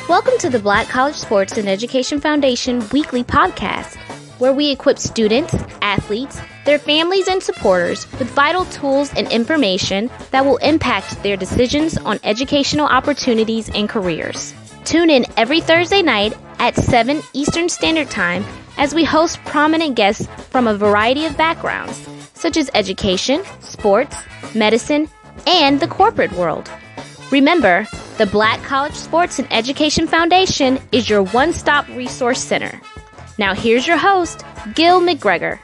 Welcome to the Black College Sports and Education Foundation weekly podcast, where we equip students, athletes, their families, and supporters with vital tools and information that will impact their decisions on educational opportunities and careers. Tune in every Thursday night at 7 Eastern Standard Time as we host prominent guests from a variety of backgrounds, such as education, sports, medicine, and the corporate world. Remember, the Black College Sports and Education Foundation is your one-stop resource center. Now here's your host, Gil McGregor.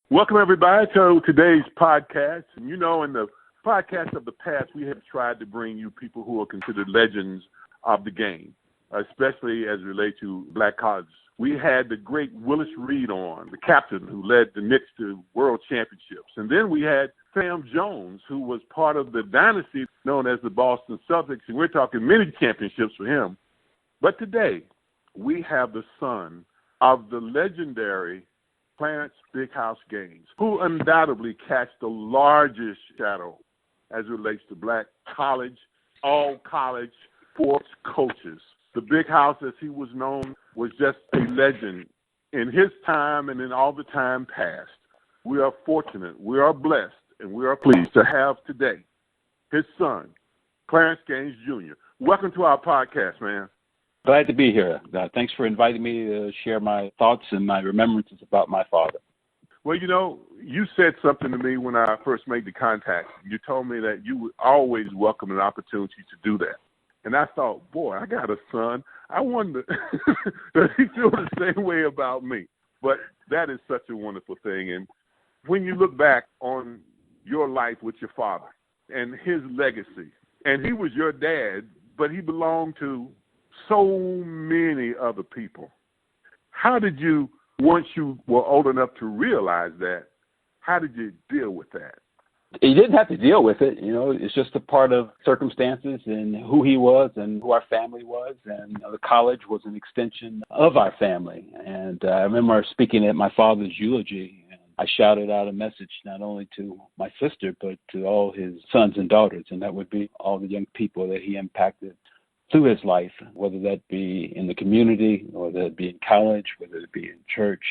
Welcome, everybody, to today's podcast. You know, in the podcasts of the past, we have tried to bring you people who are considered legends of the game, especially as it relates to black colleges. We had the great Willis Reed on, the captain who led the Knicks to world championships. And then we had Sam Jones, who was part of the dynasty known as the Boston Celtics, and we're talking many championships for him. But today, we have the son of the legendary Clarence Bighouse Gaines, who undoubtedly cast the largest shadow as it relates to black college, all college sports coaches. The Bighouse, as he was known, was just a legend in his time and in all the time past. We are fortunate, we are blessed, and we are pleased to have today his son, Clarence Gaines Jr. Welcome to our podcast, man. Glad to be here. Thanks for inviting me to share my thoughts and my remembrances about my father. Well, you know, you said something to me when I first made the contact. You told me that you would always welcome an opportunity to do that. And I thought, boy, I got a son. I wonder, does he feel the same way about me? But that is such a wonderful thing. And when you look back on your life with your father and his legacy, and he was your dad, but he belonged to so many other people. How did you, once you were old enough to realize that, how did you deal with that? He didn't have to deal with it. You know, it's just a part of circumstances and who he was and who our family was. And the college was an extension of our family. And I remember speaking at my father's eulogy, and I shouted out a message not only to my sister, but to all his sons and daughters. And that would be all the young people that he impacted through his life, whether that be in the community, or whether it be in college, whether it be in church.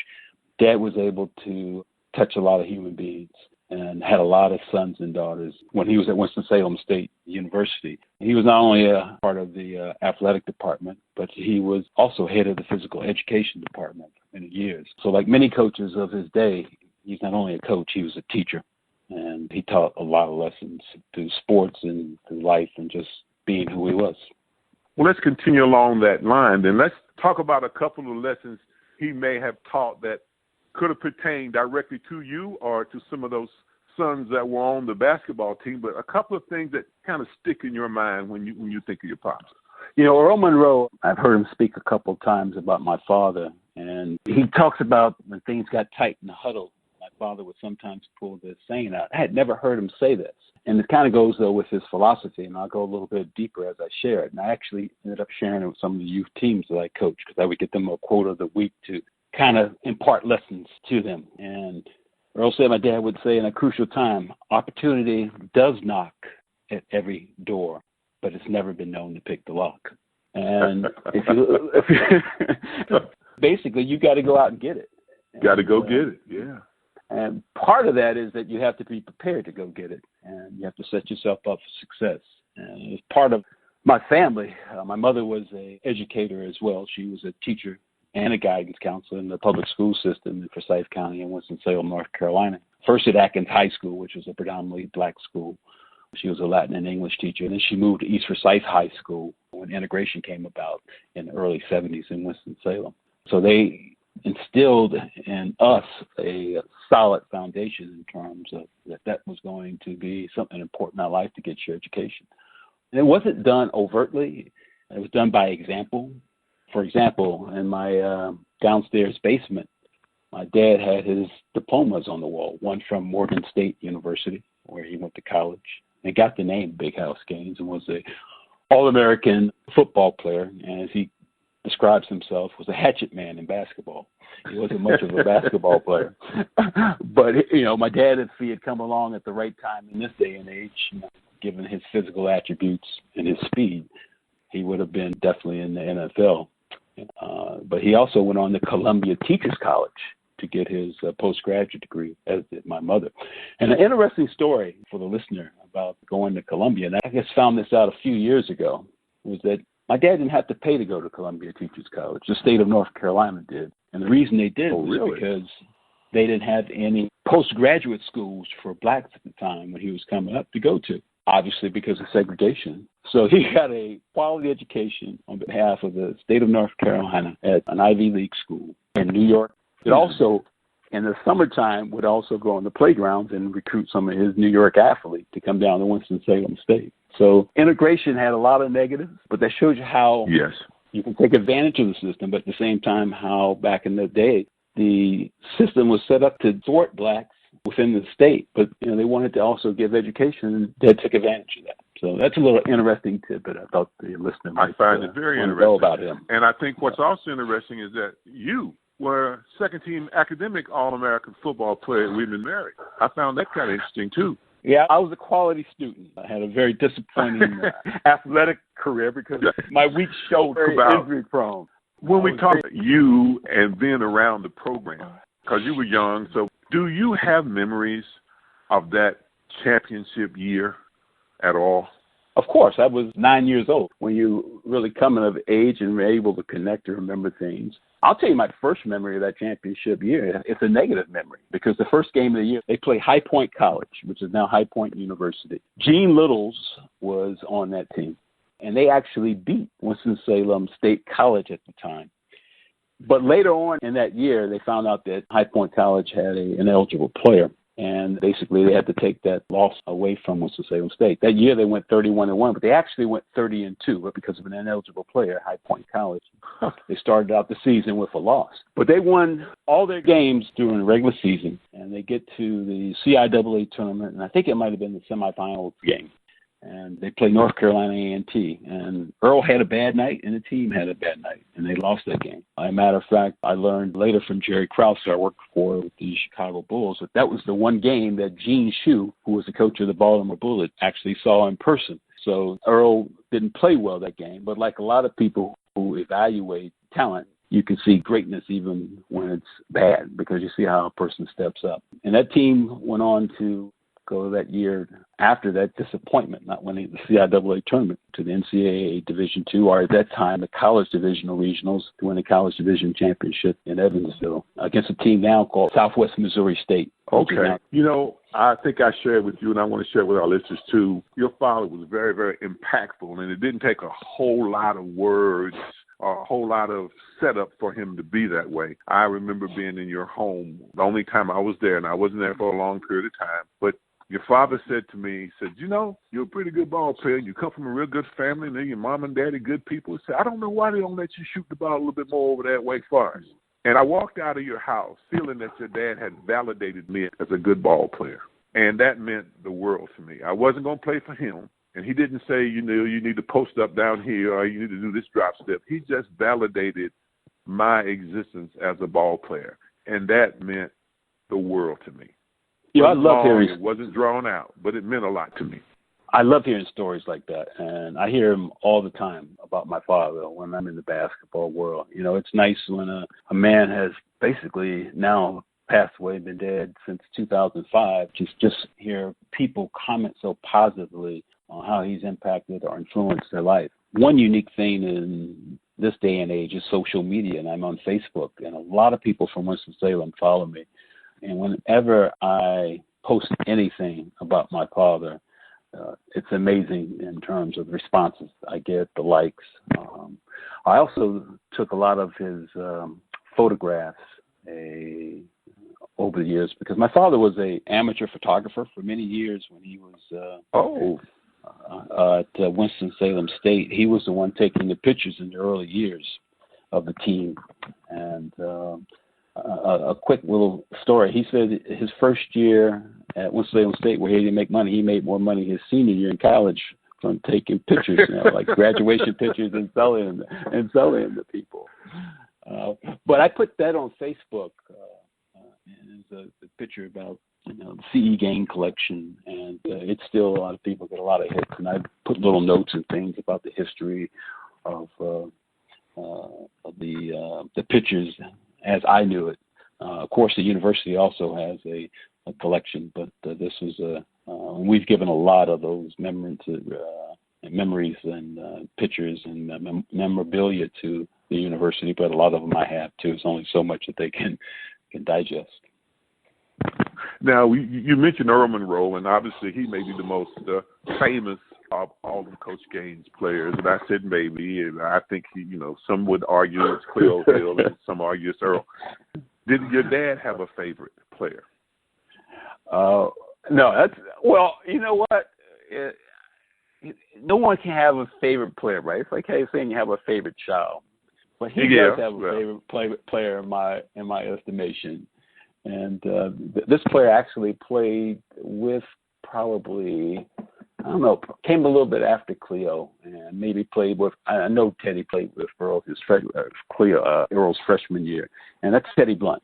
Dad was able to touch a lot of human beings and had a lot of sons and daughters. When he was at Winston-Salem State University, he was not only a part of the athletic department, but he was also head of the physical education department for many years. So like many coaches of his day, he's not only a coach, he was a teacher. And he taught a lot of lessons through sports and through life and just being who he was. Well, let's continue along that line. Then let's talk about a couple of lessons he may have taught that could have pertained directly to you or to some of those sons that were on the basketball team, but a couple of things that kind of stick in your mind when you think of your pops. You know, Earl Monroe, I've heard him speak a couple of times about my father, and he talks about when things got tight in the huddle, my father would sometimes pull this saying out. I had never heard him say this. And it kind of goes, though, with his philosophy, and I'll go a little bit deeper as I share it. And I actually ended up sharing it with some of the youth teams that I coached, because I would get them a quote of the week to kind of impart lessons to them. And Earl said, my dad would say in a crucial time, opportunity does knock at every door, but it's never been known to pick the lock. And basically, you got to go out and get it. Got to go get it, yeah. And part of that is that you have to be prepared to go get it, and you have to set yourself up for success. And as part of my family, my mother was an educator as well. She was a teacher and a guidance counselor in the public school system in Forsyth County in Winston-Salem, North Carolina. First at Atkins High School, which was a predominantly black school. She was a Latin and English teacher. And then she moved to East Forsyth High School when integration came about in the early 70s in Winston-Salem. So they instilled in us a solid foundation in terms of that was going to be something important in our life to get your education. And it wasn't done overtly. It was done by example. For example, in my downstairs basement, my dad had his diplomas on the wall, one from Morgan State University, where he went to college, and got the name Bighouse Gaines, and was a All-American football player. And as he describes himself, was a hatchet man in basketball. He wasn't much of a basketball player. But, my dad, if he had come along at the right time in this day and age, given his physical attributes and his speed, he would have been definitely in the NFL. But he also went on to Columbia Teachers College to get his postgraduate degree, as did my mother. And an interesting story for the listener about going to Columbia, and I just found this out a few years ago, was that my dad didn't have to pay to go to Columbia Teachers College. The state of North Carolina did. And the reason they did was because they didn't have any postgraduate schools for blacks at the time when he was coming up to go to, obviously because of segregation. So he got a quality education on behalf of the state of North Carolina at an Ivy League school in New York. It also, in the summertime, would also go on the playgrounds and recruit some of his New York athletes to come down to Winston-Salem State. So integration had a lot of negatives, but that shows you how you can take advantage of the system, but at the same time how back in the day, the system was set up to thwart blacks within the state, but they wanted to also give education, and they took advantage of that. So that's a little interesting tidbit I thought the listener might find it very interesting know about him. And I think what's also interesting is that you were second-team academic All-American football player at We've Married. I found that kind of interesting, too. Yeah, I was a quality student. I had a very disappointing athletic career because my weak shoulder is injury-prone. When we talk about you and being around the program, because you were young, so do you have memories of that championship year at all? Of course. I was 9 years old when you really coming of age and were able to connect and remember things. I'll tell you my first memory of that championship year. It's a negative memory because the first game of the year, they played High Point College, which is now High Point University. Gene Littles was on that team, and they actually beat Winston-Salem State College at the time. But later on in that year, they found out that High Point College had an ineligible player, and basically they had to take that loss away from Winston-Salem State. That year they went 31-1, but they actually went 30-2, but because of an ineligible player at High Point College, they started out the season with a loss. But they won all their games during the regular season, and they get to the CIAA tournament, and I think it might have been the semifinal game. And they play North Carolina A&T. And Earl had a bad night, and the team had a bad night, and they lost that game. As a matter of fact, I learned later from Jerry Krause, who I worked for with the Chicago Bulls, that was the one game that Gene Shue, who was the coach of the Baltimore Bullets, actually saw in person. So Earl didn't play well that game, but like a lot of people who evaluate talent, you can see greatness even when it's bad because you see how a person steps up. And that team went on to go that year after that disappointment, not winning the CIAA tournament, to the NCAA Division II, or at that time the college divisional regionals, to win the college division championship in Evansville against a team now called Southwest Missouri State. Okay. I think I shared with you, and I want to share with our listeners too, your father was very, very impactful, and it didn't take a whole lot of words or a whole lot of setup for him to be that way. I remember being in your home the only time I was there, and I wasn't there for a long period of time, but your father said to me, you're a pretty good ball player. You come from a real good family, and then your mom and daddy good people. He said, I don't know why they don't let you shoot the ball a little bit more over there at Wake Forest. And I walked out of your house feeling that your dad had validated me as a good ball player. And that meant the world to me. I wasn't going to play for him. And he didn't say, you need to post up down here or you need to do this drop step. He just validated my existence as a ball player. And that meant the world to me. Yeah, I love hearing. It wasn't drawn out, but it meant a lot to me. I love hearing stories like that, and I hear them all the time about my father when I'm in the basketball world. It's nice when a man has basically now passed away, been dead since 2005. Just hear people comment so positively on how he's impacted or influenced their life. One unique thing in this day and age is social media, and I'm on Facebook, and a lot of people from Winston-Salem follow me. And whenever I post anything about my father, it's amazing in terms of the responses I get, the likes. I also took a lot of his photographs over the years because my father was an amateur photographer for many years when he was at Winston-Salem State. He was the one taking the pictures in the early years of the team. And a quick little story. He said his first year at Winston-Salem State, where he didn't make money, he made more money his senior year in college from taking pictures, like graduation pictures and selling them to people. But I put that on Facebook. And it's a picture about the CE game collection, and it's still a lot of people get a lot of hits. And I put little notes and things about the history of the pictures as I knew it. Of course, the university also has a collection, but this was we've given a lot of those memories and pictures and memorabilia to the university, but a lot of them I have too. It's only so much that they can digest. Now, you mentioned Earl Monroe, and obviously he may be the most famous of all of Coach Gaines' players. And I said maybe, and I think some would argue it's Cleo Hill, and some argue it's Earl. Did your dad have a favorite player? No, you know what? No one can have a favorite player, right? It's like saying you have a favorite child, but he does have a favorite player in my estimation. And this player actually played with probably, came a little bit after Cleo, and maybe played with. I know Teddy played with Earl Earl's freshman year, and that's Teddy Blunt.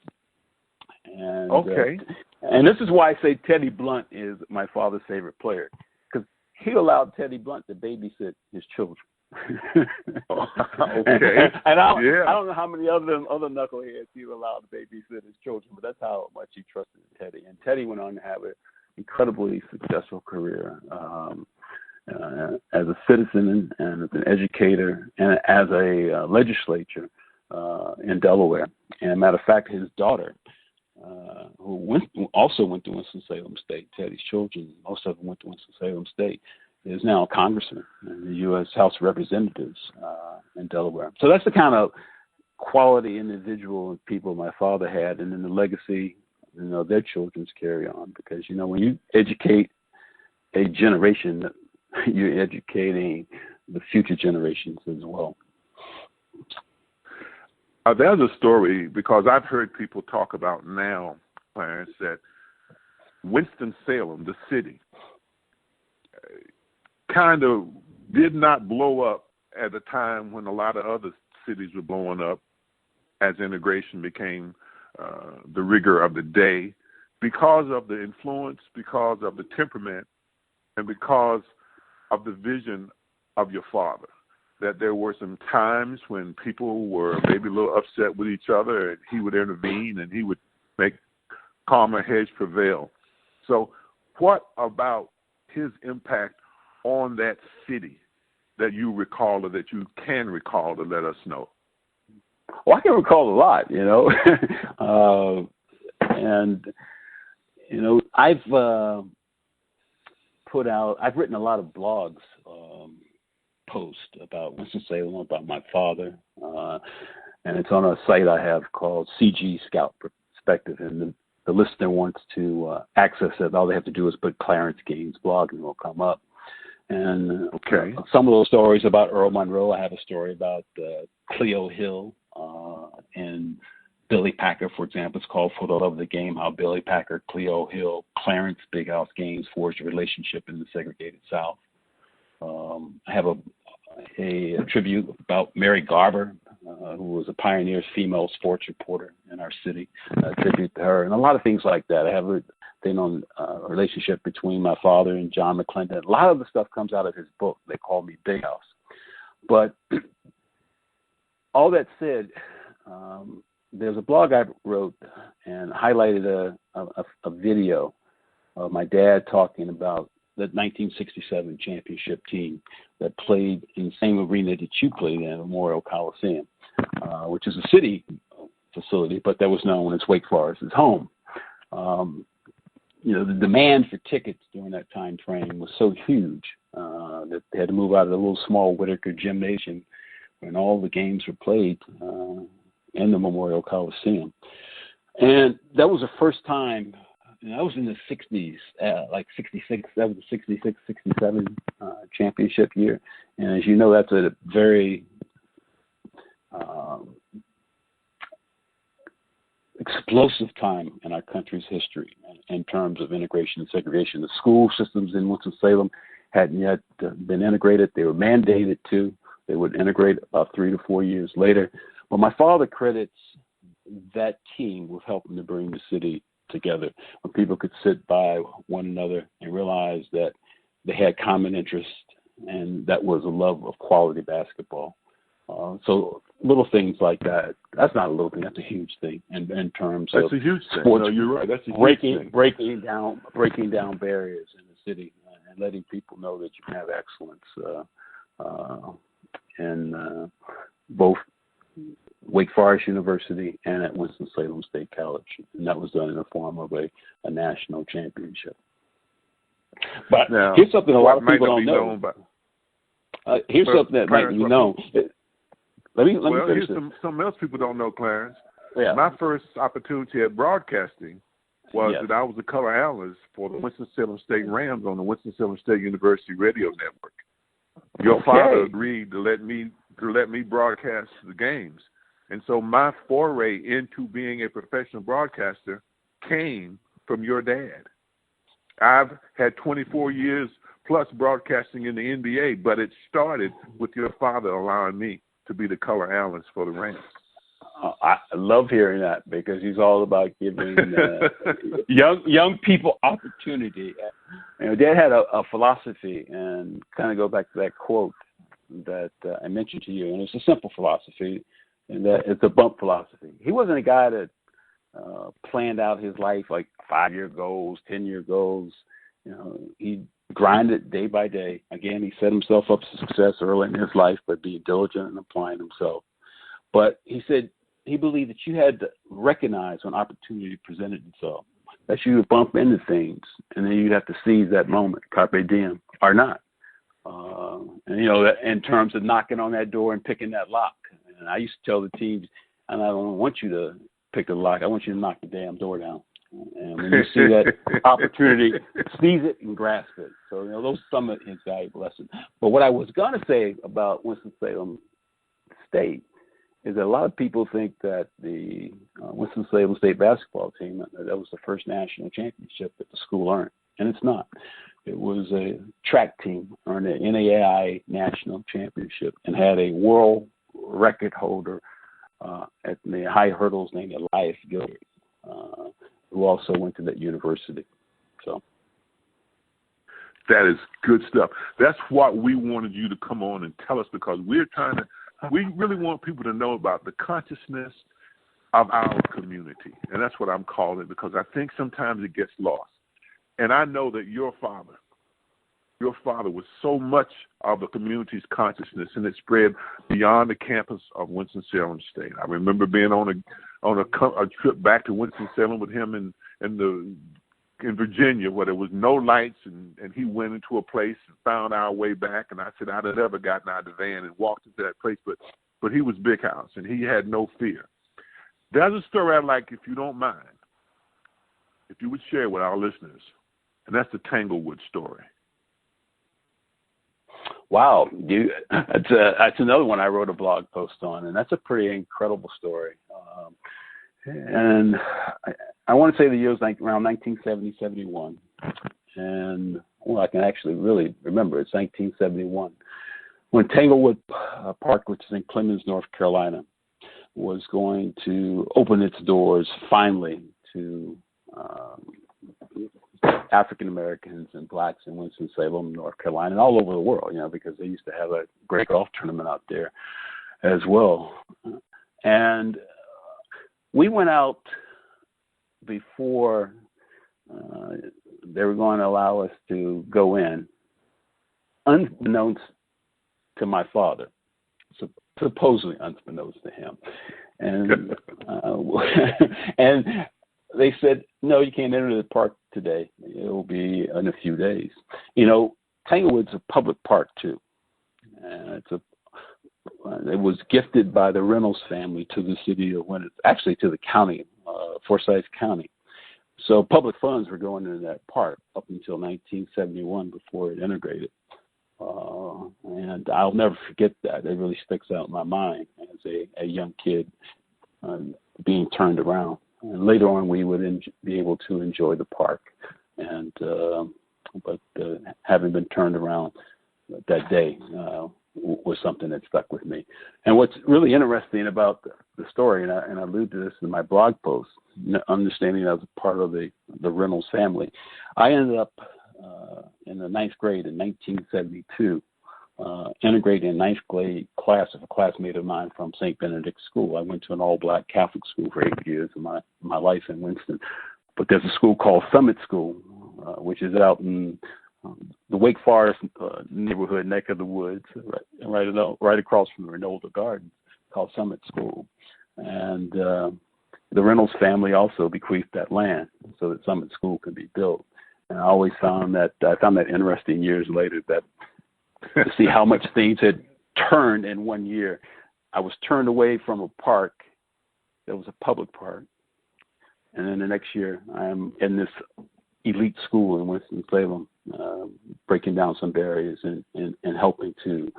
And, okay. And this is why I say Teddy Blunt is my father's favorite player, because he allowed Teddy Blunt to babysit his children. Okay. And I don't know how many other knuckleheads he allowed to babysit his children, but that's how much he trusted Teddy. And Teddy went on to have an incredibly successful career as a citizen and as an educator and as a legislator in Delaware. And as a matter of fact, his daughter, who also went to Winston-Salem State, Teddy's children, most of them went to Winston-Salem State, is now a congressman in the U.S. House of Representatives in Delaware. So that's the kind of quality individual and people my father had, and then the legacy, their children's carry on. Because, when you educate a generation, you're educating the future generations as well. There's a story, because I've heard people talk about now, Clarence, that Winston-Salem, the city, kind of did not blow up at a time when a lot of other cities were blowing up as integration became the rigor of the day, because of the influence, because of the temperament, and because of the vision of your father. That there were some times when people were maybe a little upset with each other, and he would intervene and he would make calmer heads prevail. So what about his impact on that city that you recall, or that you can recall, to let us know? Well, I can recall a lot, and I've written a lot of blogs, posts about Winston-Salem, about my father, and it's on a site I have called CG Scout Perspective, and the listener wants to access it. All they have to do is put Clarence Gaines blog, and it'll come up. And some of those stories about Earl Monroe, I have a story about Cleo Hill and Billy Packer, for example. It's called For the Love of the Game, how Billy Packer, Cleo Hill, Clarence Bighouse Gaines forged a relationship in the segregated South. I have a tribute about Mary Garber, who was a pioneer female sports reporter in our city, a tribute to her, and a lot of things like that. I have a thing on a relationship between my father and John McClendon. A lot of the stuff comes out of his book. They call me Bighouse. But all that said, there's a blog I wrote and highlighted a video of my dad talking about the 1967 championship team that played in the same arena that you played in, Memorial Coliseum, which is a city facility, but that was known as Wake Forest's home. The demand for tickets during that time frame was so huge that they had to move out of the little small Whitaker gymnasium when all the games were played in the Memorial Coliseum. And that was the first time. I was in the 60s, like 66, that was the 66, 67 championship year. And as you know, that's a very explosive time in our country's history in terms of integration and segregation. The school systems in Winston-Salem hadn't yet been integrated. They were mandated to. They would integrate about 3 to 4 years later. But my father credits that team with helping to bring the city together, when people could sit by one another and realize that they had common interests, and that was a love of quality basketball. So little things like that. That's not a little thing. That's a huge thing in terms of that's a huge thing. Sports, no, you're right. That's a huge thing. Breaking down barriers in the city and letting people know that you can have excellence in both Wake Forest University and at Winston-Salem State College. And that was done in the form of a national championship. But now, here's something a lot of people don't know. Here's something that might be known. Let me here's something else people don't know, Clarence. Yeah. My first opportunity at broadcasting was Yes. that I was the color analyst for the Winston-Salem State Rams on the Winston-Salem State University Radio Network. Your father agreed to let me broadcast the games. And so my foray into being a professional broadcaster came from your dad. I've had 24 years plus broadcasting in the NBA, but it started with your father allowing me to be the color analyst for the Rams. I love hearing that, because he's all about giving young people opportunity. You know, Dad had a philosophy, and kind of go back to that quote that I mentioned to you, and it's a simple philosophy, and that it's a bump philosophy. He wasn't a guy that planned out his life like 5-year goals, 10-year goals. You know, he grinded day by day. Again, he set himself up for success early in his life by being diligent and applying himself. But he said he believed that you had to recognize when opportunity presented itself, that you would bump into things, and then you'd have to seize that moment, carpe diem, or not. And, you know, that in terms of knocking on that door and picking that lock. And I used to tell the teams, and I don't want you to pick the lock. I want you to knock the damn door down. And when you see that opportunity, seize it and grasp it. So, you know, those are some of his valuable lessons. But what I was going to say about Winston-Salem State is that a lot of people think that the Winston-Salem State basketball team, that was the first national championship that the school earned. And it's not. It was a track team earned an NAIA national championship and had a world record holder at the high hurdles named Elias Gilbert, who also went to that university. So that is good stuff. That's what we wanted you to come on and tell us, because we really want people to know about the consciousness of our community. And that's what I'm calling it, because I think sometimes it gets lost. And I know that your father was so much of the community's consciousness, and it spread beyond the campus of Winston-Salem State. I remember being on a trip back to Winston-Salem with him in Virginia, where there was no lights, and he went into a place and found our way back. And I said I'd have never gotten out of the van and walked into that place, but he was Bighouse, and he had no fear. There's a story I'd like, if you don't mind, if you would share with our listeners, and that's the Tanglewood story. Wow, that's another one I wrote a blog post on, and that's a pretty incredible story. And I want to say the year was around 1970, 71. And I can actually really remember it's 1971 when Tanglewood Park, which is in Clemens, North Carolina, was going to open its doors finally to African Americans and blacks in Winston-Salem, North Carolina, and all over the world, you know, because they used to have a great golf tournament out there as well. And we went out before they were going to allow us to go in, unbeknownst to my father, supposedly unbeknownst to him. And and they said, no, you can't enter the park today. It will be in a few days. You know, Tanglewood's a public park too. And it was gifted by the Reynolds family to the city of actually to the county, Forsyth County. So public funds were going into that park up until 1971 before it integrated. And I'll never forget that. It really sticks out in my mind as a young kid being turned around. And later on, we would be able to enjoy the park. And but having been turned around that day was something that stuck with me. And what's really interesting about the story, and I allude to this in my blog post, understanding I was a part of the Reynolds family, I ended up in the ninth grade in 1972, integrating a ninth grade class of a classmate of mine from St. Benedict's School. I went to an all-black Catholic school for 8 years of my life in Winston. But there's a school called Summit School, which is out in the Wake Forest neighborhood neck of the woods, right across from the Renolda Gardens, called Summit School. And the Reynolds family also bequeathed that land so that Summit School could be built. And I always found that interesting years later, that to see how much things had turned in 1 year. I was turned away from a park that was a public park. And then the next year, I am in this elite school in Winston-Salem, breaking down some barriers and helping to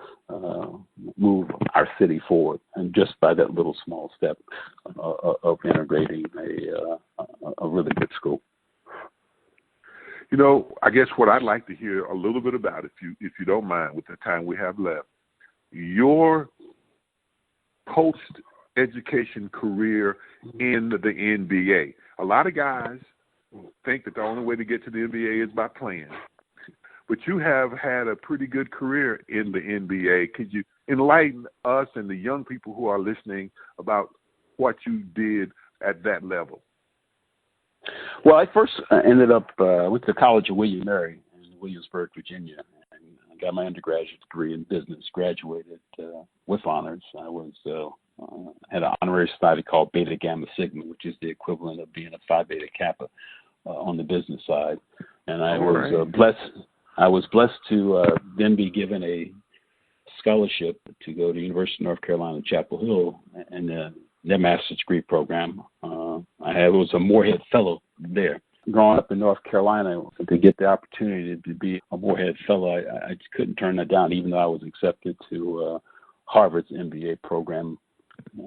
move our city forward. And just by that little small step of integrating a really good school. You know, I guess what I'd like to hear a little bit about, if you don't mind, with the time we have left, your post-education career in the NBA. A lot of guys think that the only way to get to the NBA is by playing. But you have had a pretty good career in the NBA. Could you enlighten us and the young people who are listening about what you did at that level? Well, I first ended up went to the College of William Mary in Williamsburg, Virginia, and I got my undergraduate degree in business. Graduated with honors. I was had an honorary society called Beta Gamma Sigma, which is the equivalent of being a Phi Beta Kappa on the business side. And I was blessed. I was blessed to then be given a scholarship to go to the University of North Carolina, Chapel Hill, and their master's degree program. I was a Moorhead Fellow there. Growing up in North Carolina, to get the opportunity to be a Moorhead Fellow, I just couldn't turn that down, even though I was accepted to Harvard's MBA program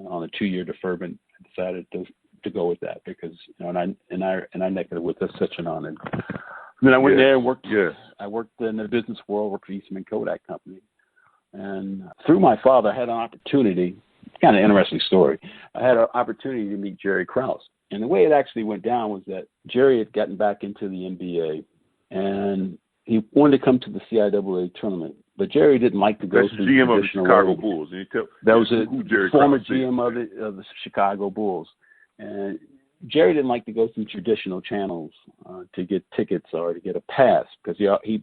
on a 2-year deferment. I decided to go with that because, you know, and I neck of the woods, that's such an honor. Then I went there and worked. Yes. I worked in the business world, worked for Eastman Kodak Company. And through my father, I had an opportunity, kind of interesting story. I had an opportunity to meet Jerry Krause. And the way it actually went down was that Jerry had gotten back into the NBA, and he wanted to come to the CIAA tournament. But Jerry didn't like to go through the GM of the Chicago Bulls. That was a former GM of the Chicago Bulls. And Jerry didn't like to go through traditional channels to get tickets or to get a pass because he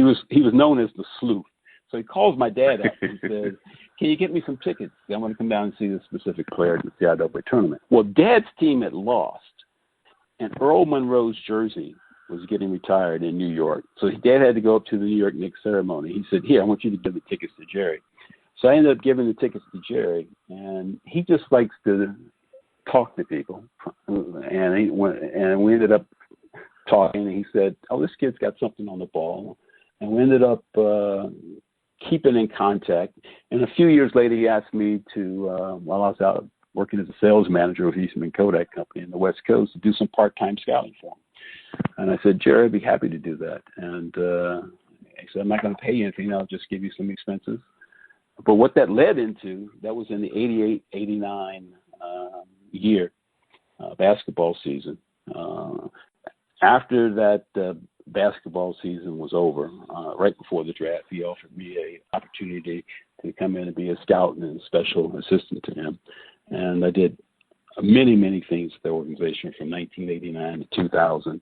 was known as the sleuth. So he calls my dad up and says, "Can you get me some tickets? I want to come down and see this specific player at the CIAA tournament." Well, Dad's team had lost, and Earl Monroe's jersey was getting retired in New York. So Dad had to go up to the New York Knicks ceremony. He said, "Here, I want you to give the tickets to Jerry." So I ended up giving the tickets to Jerry, and he just likes to talk to people. And we ended up talking, and he said, "Oh, this kid's got something on the ball." And we ended up keeping in contact. And a few years later, he asked me to, while I was out working as a sales manager with Eastman Kodak Company in the West Coast, to do some part-time scouting for him. And I said, "Jerry, I'd be happy to do that." And he said, "I'm not going to pay you anything. I'll just give you some expenses." But what that led into, that was in the 88-89 year basketball season. After that basketball season was over, right before the draft, he offered me an opportunity to come in and be a scout and a special assistant to him. And I did many, many things with the organization from 1989 to 2000.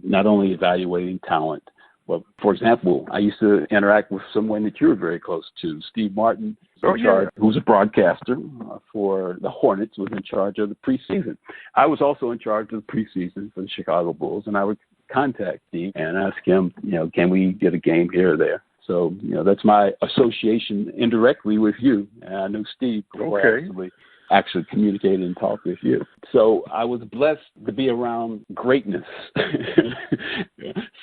Not only evaluating talent, but, for example, I used to interact with someone that you were very close to, Steve Martin, who was a broadcaster for the Hornets, was in charge of the preseason. I was also in charge of the preseason for the Chicago Bulls, and I would contact Steve and ask him, can we get a game here or there? So, that's my association indirectly with you. And I knew Steve before I actually actually communicate and talk with you. So I was blessed to be around greatness.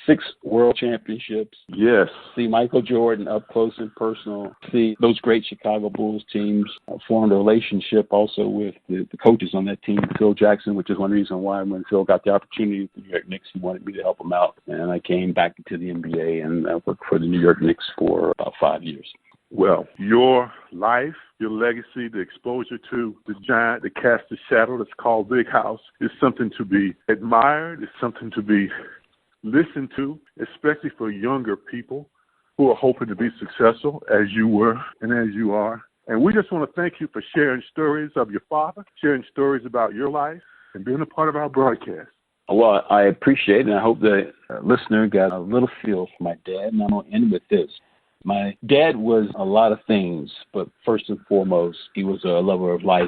6 world championships. Yes. See Michael Jordan up close and personal. See those great Chicago Bulls teams. Formed a relationship also with the coaches on that team, Phil Jackson, which is one reason why when Phil got the opportunity with the New York Knicks, he wanted me to help him out. And I came back into the NBA and I worked for the New York Knicks for about 5 years. Well, your life, your legacy, the exposure to the giant that cast a shadow that's called Bighouse is something to be admired. It's something to be listened to, especially for younger people who are hoping to be successful as you were and as you are. And we just want to thank you for sharing stories of your father, sharing stories about your life, and being a part of our broadcast. Well, I appreciate it, and I hope the listener got a little feel for my dad, and I'm going to end with this. My dad was a lot of things, but first and foremost, he was a lover of life,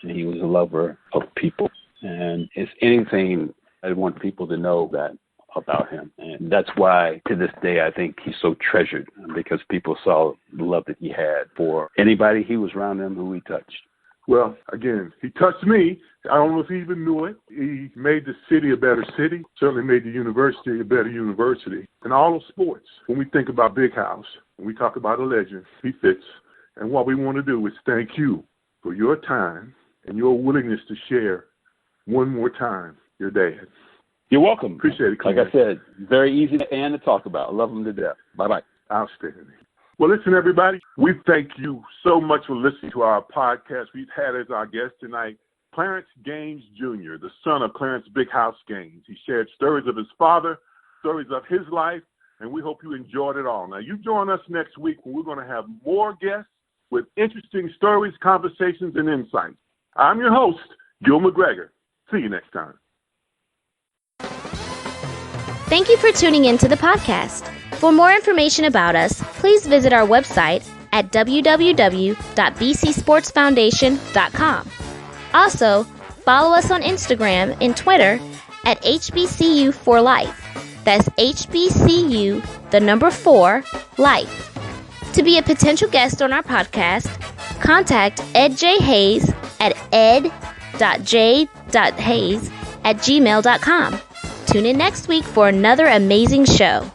and he was a lover of people. And if anything, I want people to know that about him. And that's why, to this day, I think he's so treasured, because people saw the love that he had for anybody he was around them who he touched. Well, again, he touched me. I don't know if he even knew it. He made the city a better city, certainly made the university a better university. And all those sports, when we think about Bighouse, when we talk about a legend, he fits. And what we want to do is thank you for your time and your willingness to share one more time your dad. You're welcome. Appreciate it, Clarence. Like I said, very easy to talk about. I love him to death. Bye-bye. Outstanding. Well, listen, everybody, we thank you so much for listening to our podcast. We've had as our guest tonight Clarence Gaines Jr., the son of Clarence Bighouse Gaines. He shared stories of his father, stories of his life, and we hope you enjoyed it all. Now, you join us next week when we're going to have more guests with interesting stories, conversations, and insights. I'm your host, Gil McGregor. See you next time. Thank you for tuning into the podcast. For more information about us, please visit our website at www.bcsportsfoundation.com. Also, follow us on Instagram and Twitter at HBCU4Life. That's HBCU, the number 4, Life. To be a potential guest on our podcast, contact Ed J. Hayes at ed.j.hayes@gmail.com. Tune in next week for another amazing show.